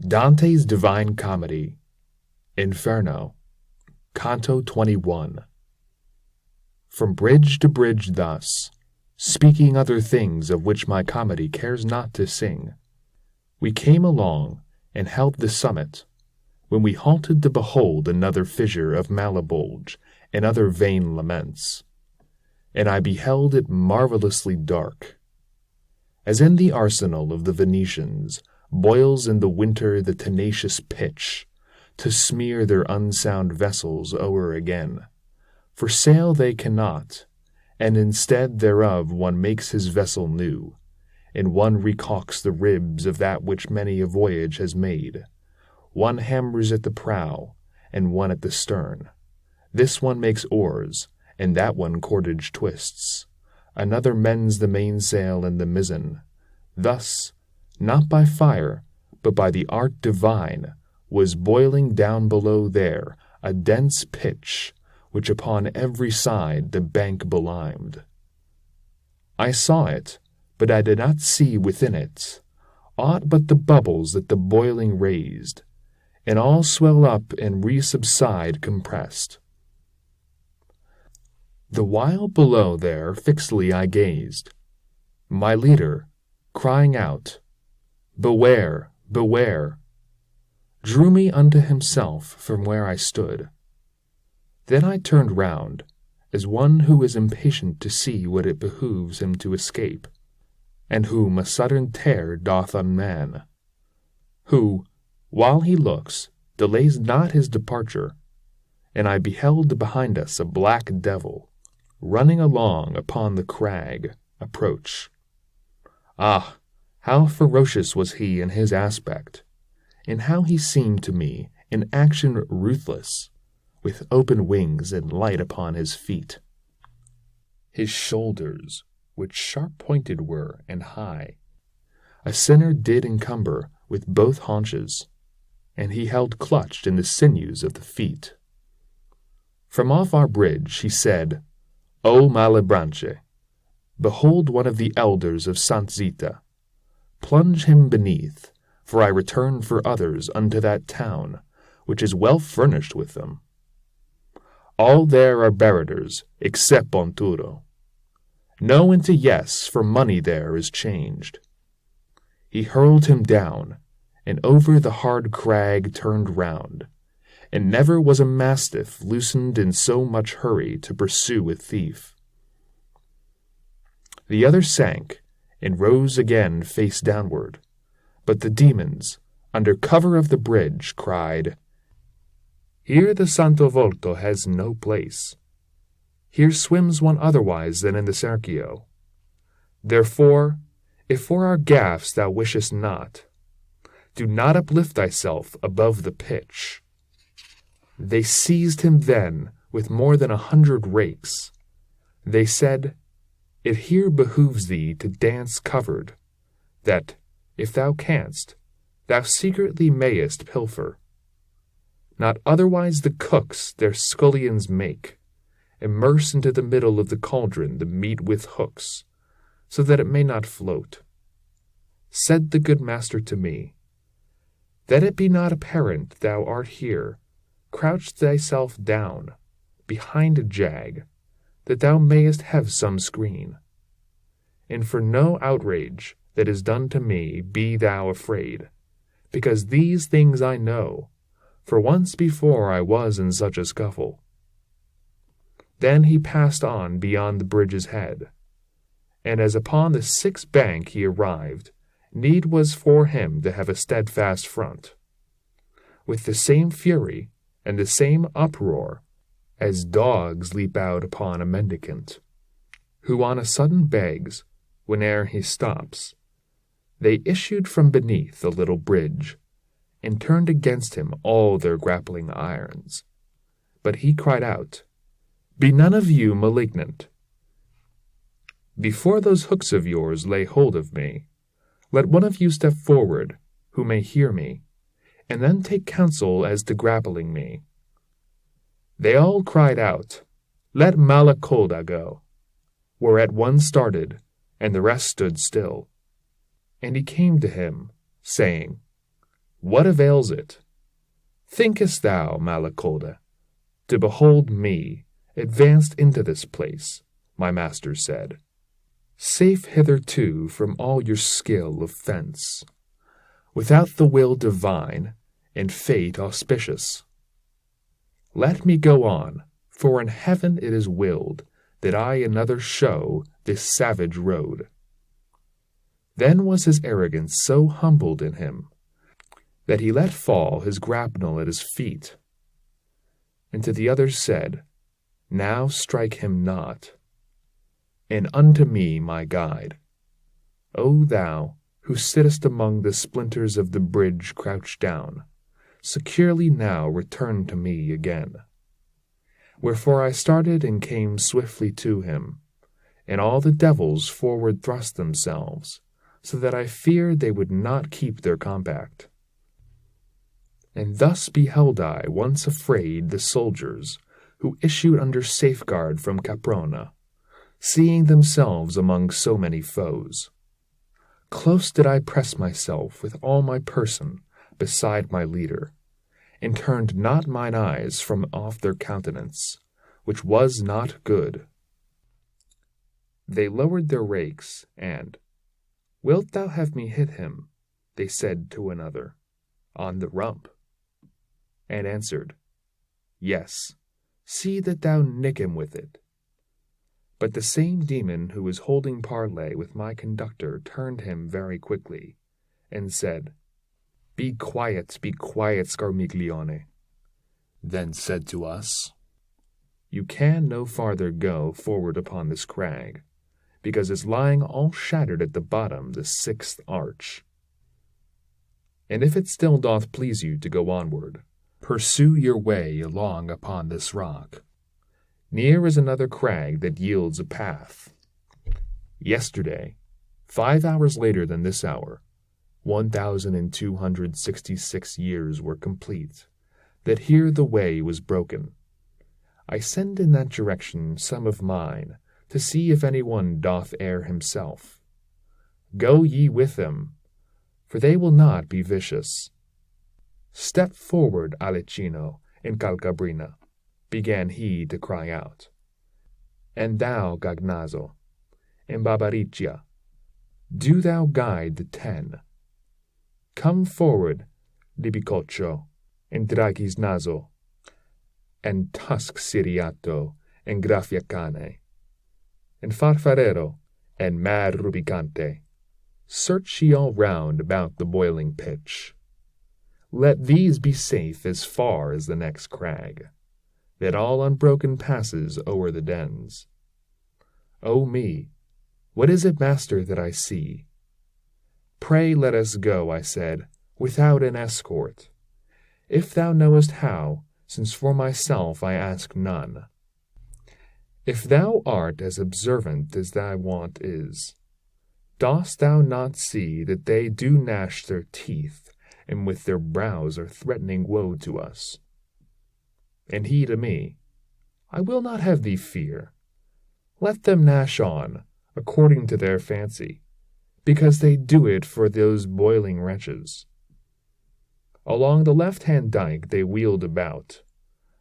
Dante's Divine Comedy, Inferno, Canto 21. From bridge to bridge thus, speaking other things of which my comedy cares not to sing, we came along and held the summit, when we halted to behold another fissure of Malabulge and other vain laments, and I beheld it marvellously dark. As in the arsenal of the Venetians boils in the winter the tenacious pitch, to smear their unsound vessels o'er again, for sail they cannot, and instead thereof one makes his vessel new, and one recalks the ribs of that which many a voyage has made. One hammers at the prow, and one at the stern. This one makes oars, and that one cordage twists. Another mends the mainsail and the mizzen. Thus, not by fire, but by the art divine, was boiling down below there a dense pitch, which upon every side the bank belimed. I saw it, but I did not see within it aught but the bubbles that the boiling raised, and all swell up and re-subside compressed. The while below there fixedly I gazed, my leader, crying out, "Beware, beware," drew me unto himself from where I stood. Then I turned round, as one who is impatient to see what it behooves him to escape, and whom a sudden terror doth unman, who, while he looks, delays not his departure, and I beheld behind us a black devil, running along upon the crag, approach. Ah, how ferocious was he in his aspect, and how he seemed to me in action ruthless, with open wings and light upon his feet. His shoulders, which sharp-pointed were and high, a sinner did encumber with both haunches, and he held clutched in the sinews of the feet. From off our bridge he said, "O Malebranche, behold one of the elders of Sant Zita. Plunge him beneath, for I return for others unto that town, which is well furnished with them. All there are barraters, except Bonturo. No into yes, for money there is changed." He hurled him down, and over the hard crag turned round, and never was a mastiff loosened in so much hurry to pursue a thief. The other sank, and rose again face downward, but the demons, under cover of the bridge, cried, "Here the Santo Volto has no place. Here swims one otherwise than in the Serchio. Therefore, if for our gaffs thou wishest not, do not uplift thyself above the pitch." They seized him then with more than 100 rakes. They said, "It here behooves thee to dance covered, that, if thou canst, thou secretly mayest pilfer. Not otherwise the cooks their scullions make, immerse into the middle of the cauldron the meat with hooks, so that it may not float." Said the good master to me, "That it be not apparent thou art here, crouch thyself down, behind a jag, that thou mayest have some screen. And for no outrage that is done to me be thou afraid, because these things I know, for once before I was in such a scuffle." Then he passed on beyond the bridge's head, and as upon the 6th bank he arrived, need was for him to have a steadfast front, with the same fury and the same uproar as dogs leap out upon a mendicant, who on a sudden begs, whene'er he stops. They issued from beneath the little bridge, and turned against him all their grappling irons. But he cried out, "Be none of you malignant. Before those hooks of yours lay hold of me, let one of you step forward, who may hear me, and then take counsel as to grappling me." They all cried out, "Let Malacolda go," whereat one started, and the rest stood still. And he came to him, saying, What avails it? Thinkest thou, Malacoda, to behold me advanced into this place, my master said, safe hitherto from all your skill of fence, without the will divine and fate auspicious? Let me go on, for in heaven it is willed that I another show this savage road. Then was his arrogance so humbled in him, that he let fall his grapnel at his feet, and to the others said, Now strike him not, and unto me my guide. O thou, who sittest among the splinters of the bridge crouched down, securely now return to me again. Wherefore I started and came swiftly to him, and all the devils forward thrust themselves, so that I feared they would not keep their compact. And thus beheld I once afraid the soldiers, who issued under safeguard from Caprona, seeing themselves among so many foes. Close did I press myself with all my person beside my leader, and turned not mine eyes from off their countenance, which was not good. They lowered their rakes, and, Wilt thou have me hit him? They said to another, On the rump. And answered, Yes, see that thou nick him with it. But the same demon who was holding parley with my conductor turned him very quickly, and said, Be quiet, Scarmiglione. Then said to us, You can no farther go forward upon this crag, because it's lying all shattered at the bottom the sixth arch. And if it still doth please you to go onward, pursue your way along upon this rock. Near is another crag that yields a path. Yesterday, 5 hours later than this hour, 1,266 years were complete, that here the way was broken. I send in that direction some of mine, to see if any one doth err himself. Go ye with them, for they will not be vicious. Step forward, Alicino and Calcabrina, began he to cry out. And thou, Gagnazzo, and Barbariccia, do thou guide the 10. Come forward, Libicoccio, and Dragisnazo, and Tusk Siriato, and Graffiacane, and Farfarero, and Mad Rubicante. Search ye all round about the boiling pitch. Let these be safe as far as the next crag, that all unbroken passes o'er the dens. O me, what is it, master, that I see? Pray let us go, I said, without an escort, if thou knowest how, since for myself I ask none. If thou art as observant as thy wont is, dost thou not see that they do gnash their teeth, and with their brows are threatening woe to us? And he to me, I will not have thee fear. Let them gnash on, according to their fancy, because they do it for those boiling wretches. Along the left-hand dike they wheeled about,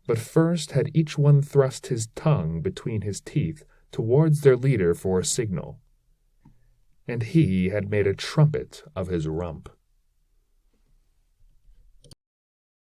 but first had each one thrust his tongue between his teeth towards their leader for a signal, and he had made a trumpet of his rump.